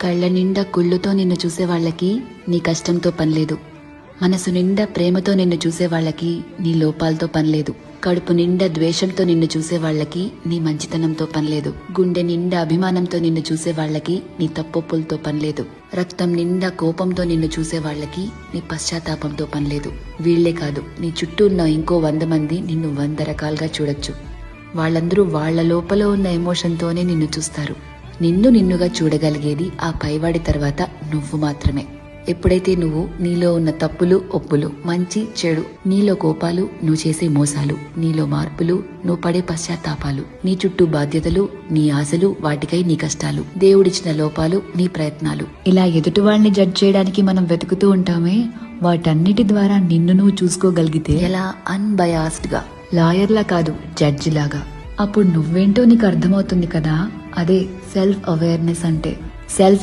కళ్ళ నిండా కుళ్ళుతో నిన్ను చూసే వాళ్ళకి నీ కష్టంతో పనిలేదు. మనసు నిండా ప్రేమతో నిన్ను చూసే వాళ్ళకి నీ లోపాలతో పనిలేదు. కడుపు నిండా ద్వేషంతో నిన్ను చూసే వాళ్ళకి నీ మంచితనంతో పనిలేదు. గుండె నిండా అభిమానంతో నిన్ను చూసే వాళ్ళకి నీ తప్పొప్పులతో పనిలేదు. రక్తం నిండా కోపంతో నిన్ను చూసే వాళ్ళకి నీ పశ్చాత్తాపంతో పనిలేదు. వీళ్లే కాదు, నీ చుట్టూ ఉన్న ఇంకో 100 మంది నిన్ను 100 రకాలుగా చూడొచ్చు. వాళ్ళందరూ వాళ్ల లోపల ఉన్న ఎమోషన్తోనే నిన్ను చూస్తారు. నిన్ను నిన్నుగా చూడగలిగేది ఆ పైవాడి తర్వాత నువ్వు మాత్రమే. ఎప్పుడైతే నువ్వు నీలో ఉన్న తప్పులు ఒప్పులు, మంచి చెడు, నీలో కోపాలు, నువ్వు చేసే మోసాలు, నీలో మార్పులు, నువ్వు పడే పశ్చాత్తాపాలు, నీ చుట్టూ బాధ్యతలు, నీ ఆశలు, వాటికై నీ కష్టాలు, దేవుడిచ్చిన లోపాలు, నీ ప్రయత్నాలు, ఇలా ఎదుటి వాళ్ళని జడ్జ్ చేయడానికి మనం వెతుకుతూ ఉంటామే, వాటన్నిటి ద్వారా నిన్ను నువ్వు చూసుకోగలిగితే ఎలా అన్బయాస్డ్ గా, లాయర్లా కాదు జడ్జి లాగా, అప్పుడు నువ్వేంటో నీకు అర్థమవుతుంది కదా. అదే సెల్ఫ్ అవేర్నెస్ అంటే. సెల్ఫ్